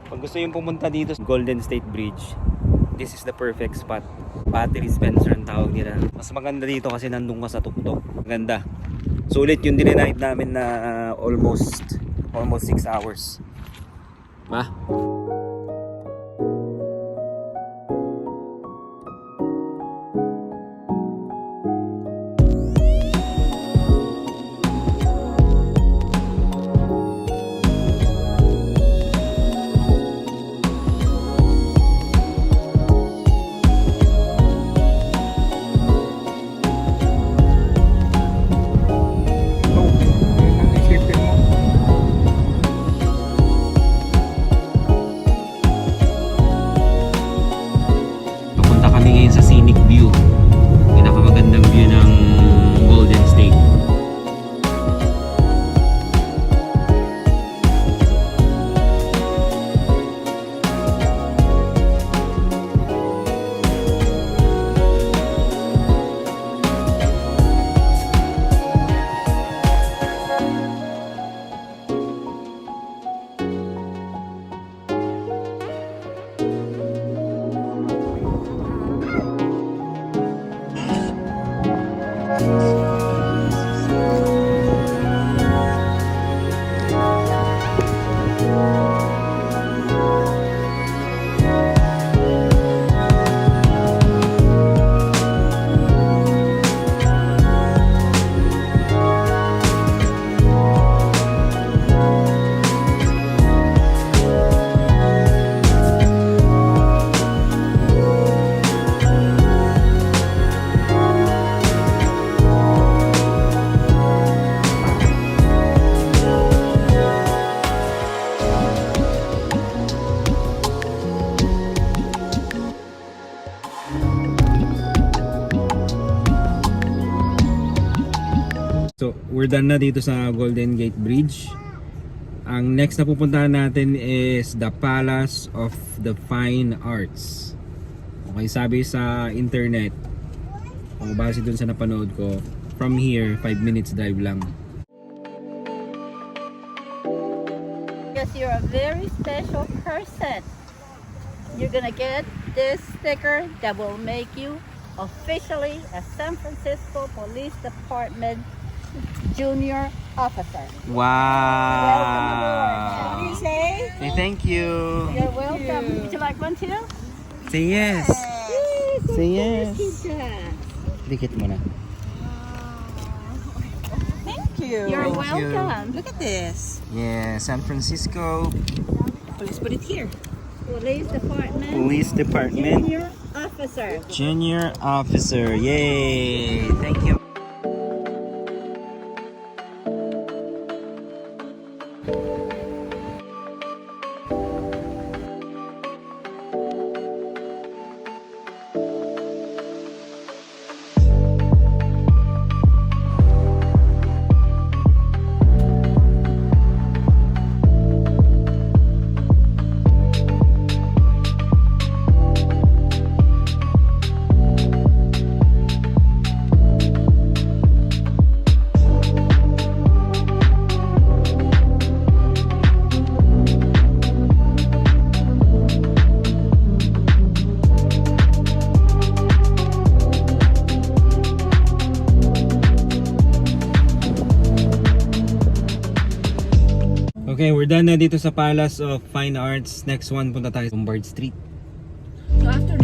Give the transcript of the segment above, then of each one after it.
Pag gusto yung pumunta dito sa Golden State Bridge, this is the perfect spot. Battery Spencer ang tawag nila. Mas maganda dito kasi nandun ka sa tuktok. Maganda. Sulit yung dinenight namin na almost 6 hours. Ba? So, we're done na dito sa Golden Gate Bridge. Ang next na pupuntahan natin is the Palace of the Fine Arts. Okay, sabi sa internet, kung base dun sa napanood ko, from here, 5 minutes drive lang. Because you're a very special person. You're gonna get this sticker that will make you officially a San Francisco Police Department junior officer. Wow! What do you say? Hey, thank you! You're welcome. Would you like one too? Say yes! Say yes! Dikit mo na. Thank you. You're Thank you. welcome. Look at this. Yeah, San Francisco Let's put it here. Police Department Police Department junior officer. Junior Officer. Yay! Thank you. Okay, we're done na dito sa Palace of Fine Arts. Next one, punta tayo sa Lombard Street. So after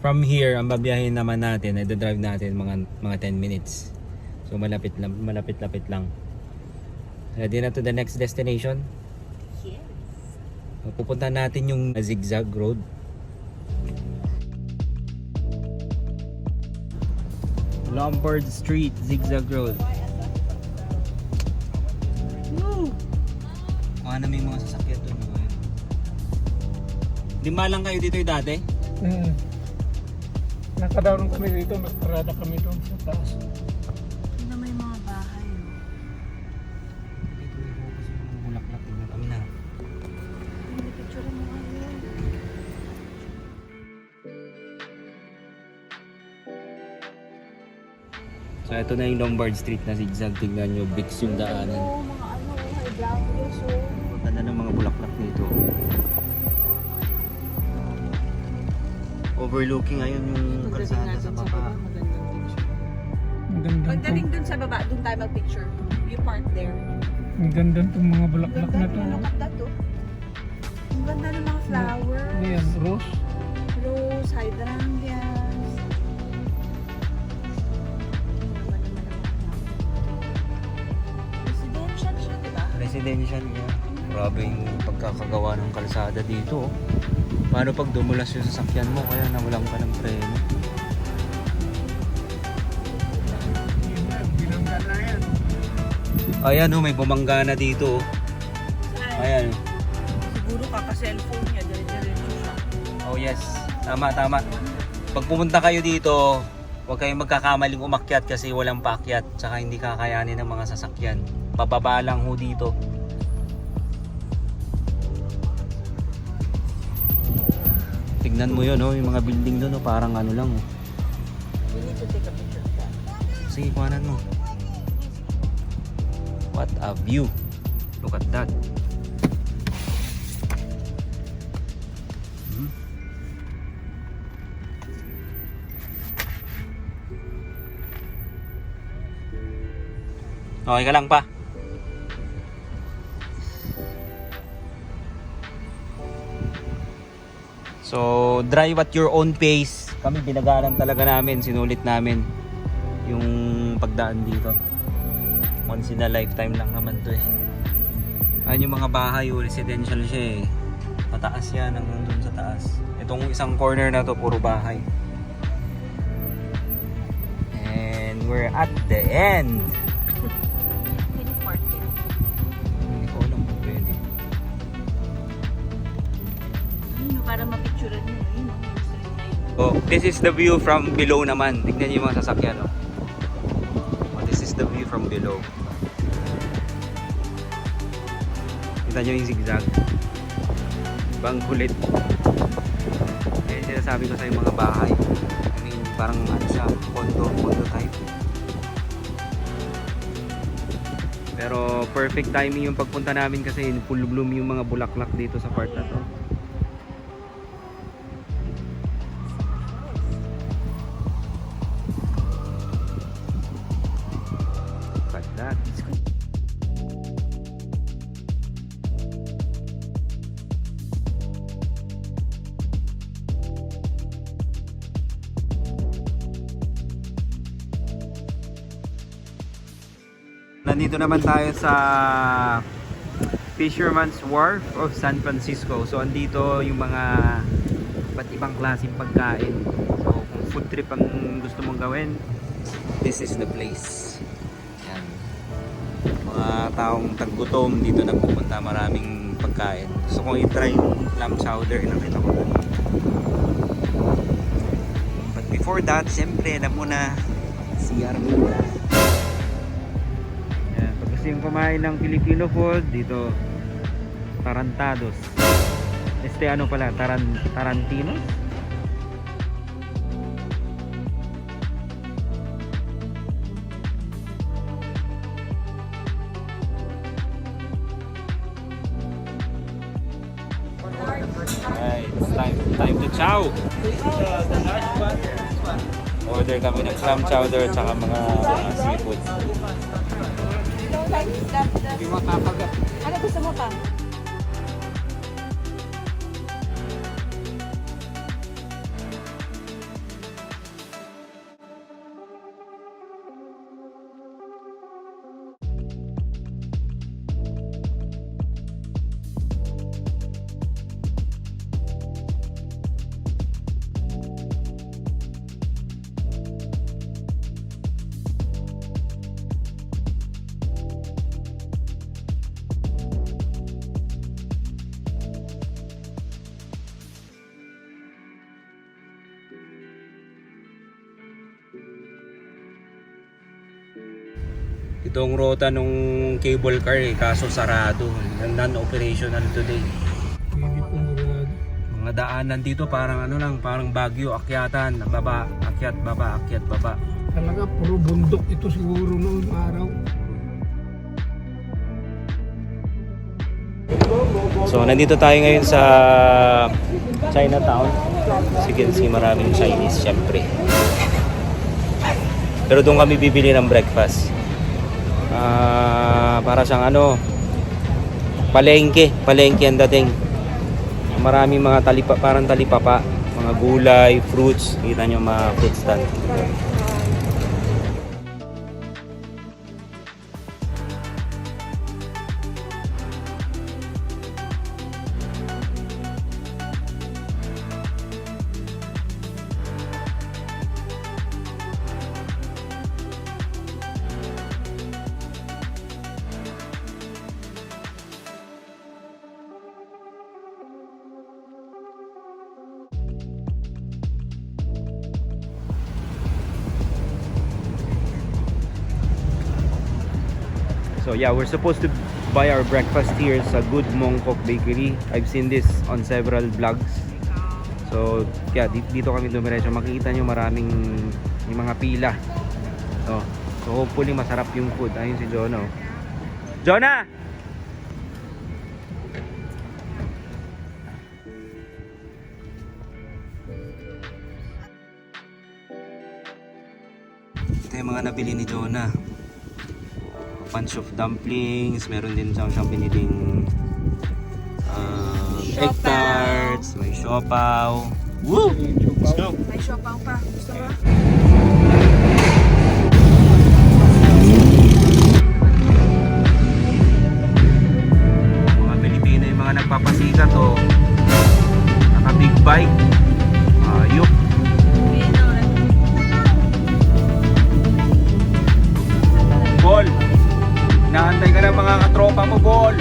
From here, ang babiyahin naman natin, ay drive natin mga 10 minutes. So malapit lang. Ready na to the next destination? Yes. Pupunta natin yung Zigzag Road. Lombard Street, Zigzag Road. Ano may mga sasakyan doon. Lima lang kayo dito dati? Nakadaron kami dito, nagparada kami doon sa taas. na may mga bahay. Ito yung kasi yung bulaklak din kami na. Picture mo ano. So ito na yung Lombard Street na zigzag. Tingnan nyo, bigs yung daanan. Oh, mga ano. Ganda ng mga bulaklak dito. Overlooking ngayon yung kalsada sa baba. Ang ganda Pagdating dun sa baba, dun tayo mag-picture. You park there. Ang ganda itong mga bulaklak na to. Look at that, oh. Ang ganda ng mga flowers. Ano yan? Rose? Rose, hydrangeas. Residential siya, diba? Residential niya. Grabe yung pagkakagawa ng kalsada dito. Oh. Paano pag dumulas yung sasakyan mo kaya nawalan ka ng preno? Binangga na yan. Ayan oh, may bumangga na dito. Oh. Ayan. Siguro kaka-cellphone niya, dire-diretso siya. Oh yes, tama tama. Pag pumunta kayo dito, huwag kayong magkakamaling umakyat kasi walang paakyat, tsaka hindi kakayanin ng mga sasakyan. Pababa lang ho dito. Tignan mo yun, oh, yung mga building doon, oh, parang ano lang. Oh. We need to take a picture of that. Sige, kuhanan mo. What a view. Look at that. Okay ka lang pa. So, drive at your own pace. Kami binagalan talaga namin, sinulit namin yung pagdaan dito. Once in a lifetime lang naman to eh. Ayan yung mga bahay, residential siya eh. Mataas yan hanggang dun sa taas. Itong isang corner na to, puro bahay. And we're at the end. Pwede park there. Hindi ko alam kung pwede. Yun, para mapicturean mo. Yun, yung street na yun. Oh, this is the view from below naman. Tignan niyo yung mga sasakyan, oh. Oh, this is the view from below. Kita niyo yung zigzag. Bang kulit. Eh, sinasabi ko sa yung mga bahay. I mean, parang ano siya, condo type. Pero perfect timing yung pagpunta namin kasi full bloom yung mga bulaklak dito sa part na to. Like that. Nandito naman tayo sa Fisherman's Wharf of San Francisco. So andito yung mga iba't ibang klaseng pagkain. So kung food trip ang gusto mong gawin, this is the place. Yan. Mga taong taggutom dito nagpupunta, maraming pagkain. Gusto kong i-try yung clam chowder, nakita ko doon. But before that, siyempre alam mo na CR muna. Gusto yung kumain ng Filipino food dito, Tarantados. Ano pala, Tarantino? Alright, it's time to chow. Order kami ng clam chowder at saka mga seafood. Hindi makakagat. Ano gusto mo pa? Itong ruta nung cable car eh, kaso sarado. Non-operational today. Hindi pumurado. Mga daanan dito parang ano lang, parang Baguio, akyatan, baba, akyat, baba, akyat, baba. Talaga, puro bundok ito siguro noong araw. So, nandito tayo ngayon sa Chinatown. As you can see, maraming Chinese, syempre. Pero doon kami bibili ng breakfast. Para siyang ano, palengke ang dating. Maraming mga parang talipapa, mga gulay, fruits. Kita nyo mga fruit stand. So yeah, we're supposed to buy our breakfast here sa Good Mongkok Bakery. I've seen this on several vlogs. So yeah, dito kami dumiretso. Makikita nyo maraming may mga pila. So hopefully masarap yung food. Ayun si Jonah. Jonah! Ito yung mga nabili ni Jonah. Bunch of dumplings, meron din siyang biniling egg tarts, may siopaw. Woo! Let's go! May siopaw pa. Gusto mo? Mga Pilipino yung mga nagpapasikat to. Naka big bike. Ayok. Ball! Naantay ka ng mga katropa mo, Ball!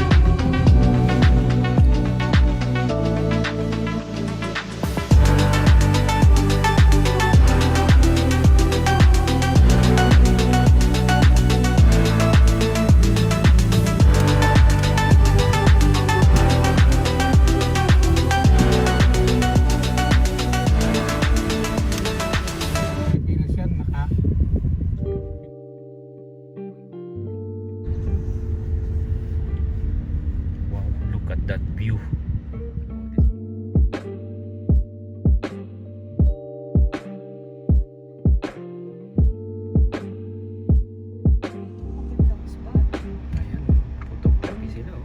Pilipinas yan, Wow, look at that view. Ayan, photography sila oh.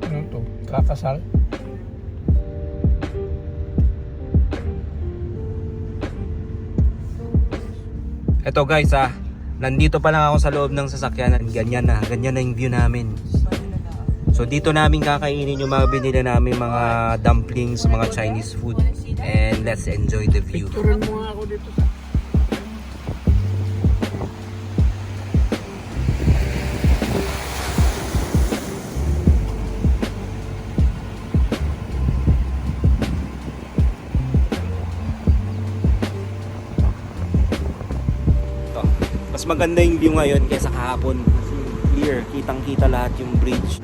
ano to? Kakasal? Eto guys nandito pa lang ako sa loob ng sasakyan. Ganyan na yung view namin. So dito namin kakainin yung mga binili namin mga dumplings, mga Chinese food. And let's enjoy the view. Turin mo nga ako dito sa... Ito. Mas maganda yung view ngayon kaysa kahapon. Clear, kitang-kita lahat yung bridge.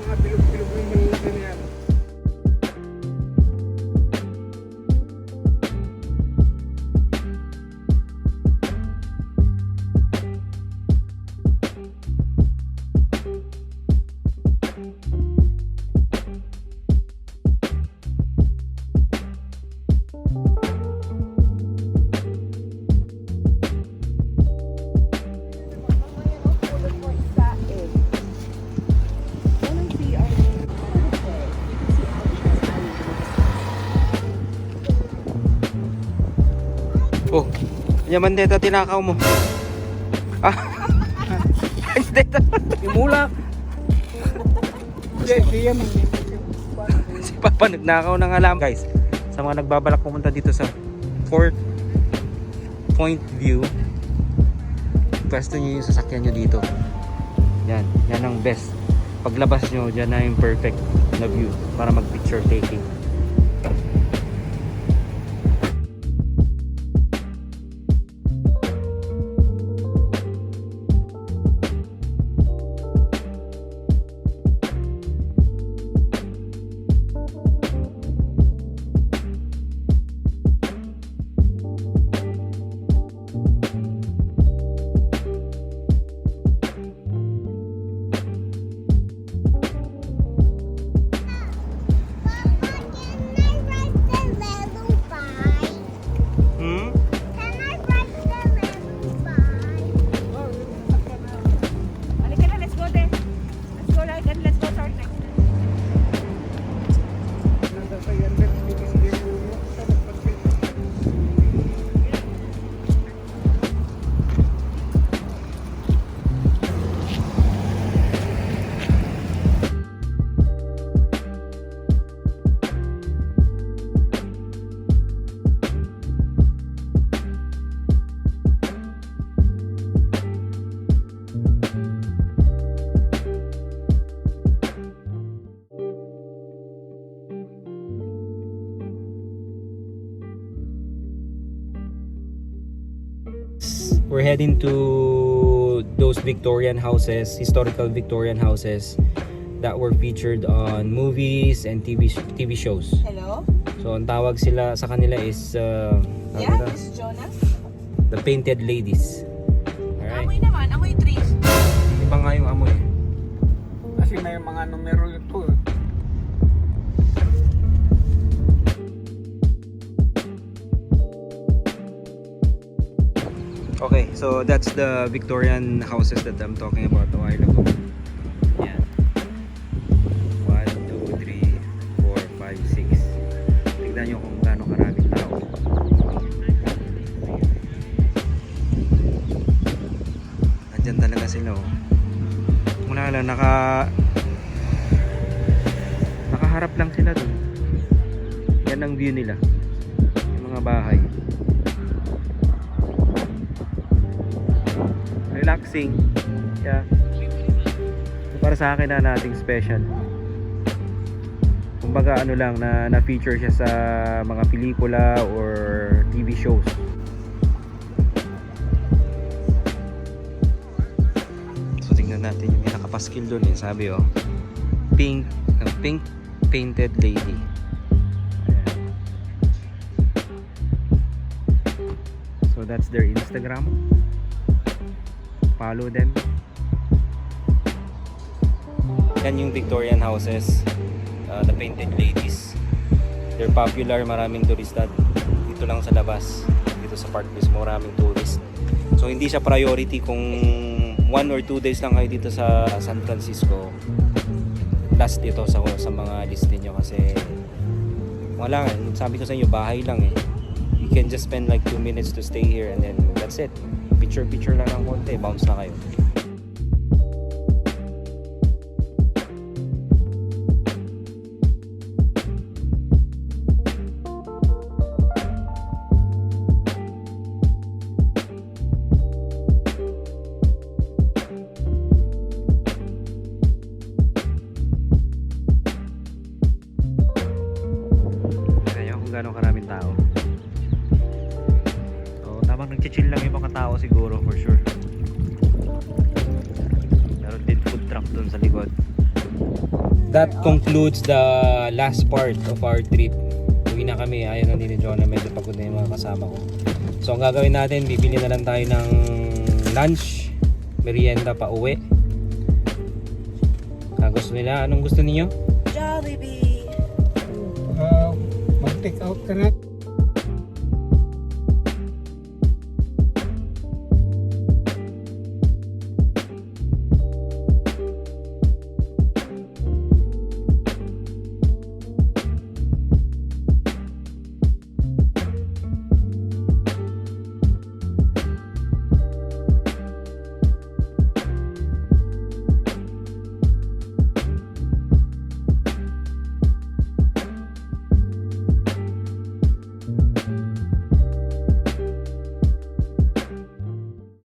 Mga bilog-bilog yung malalaki na yan. Oh, yaman dito tinakaw mo. Ay, dito. Imulak! Hindi yan. Si Papa nagnakaw ng alam. Guys, sa mga nagbabalak pumunta dito sa Fort Point View, pwesto nyo yung sasakyan nyo dito. Yan ang best. Paglabas nyo, dyan na yung perfect na view para mag picture taking. heading to those Victorian houses, historical Victorian houses that were featured on movies and TV shows. Hello? So ang tawag sila sa kanila is Yeah, Miss Jonas? the Painted Ladies. Alright. Amoy naman, amoy trees. Iba nga yung amoy. Kasi may mga numero ito. Okay, so that's the Victorian houses that I'm talking about a while ago. Yan. 1, 2, 3, 4, 5, 6. Tignan nyo kung gaano karaming tao. Nandyan talaga sila oh. Wala lang, nakaharap lang sila dun. Yan ang view nila. Yung mga bahay. Relaxing. Yeah. Para sa akin na nating special. Kumbaga ano lang na feature siya sa mga pelikula or TV shows. So tingnan natin yung nakapaskil doon eh. Sabi oh, pink painted lady. Ayan. So that's their Instagram. Follow them. Yan yung Victorian houses, the Painted Ladies. They're popular, maraming turista dito lang sa labas. Dito sa park mismo, maraming tourist. So hindi siya priority kung 1 or 2 days lang kayo dito sa San Francisco. Last ito sa mga list niyo kasi wala, sabi ko sa inyo, bahay lang eh. You can just spend like 2 minutes to stay here and then that's it. Picture lang ng konti, bounce na kayo. Kaya kung gano'ng karaming tao. Tamang nagchichill lang yung mga tao siguro for sure. Meron din food truck dun sa likod. That concludes the last part of our trip. Uwi na kami, ayaw na din ni Jonah, medyo pagod na yung mga kasama ko. So ang gagawin natin, bibili na lang tayo ng lunch, merienda pa uwi. Gusto nila, anong gusto niyo? Jollibee! Mag-take out ka na.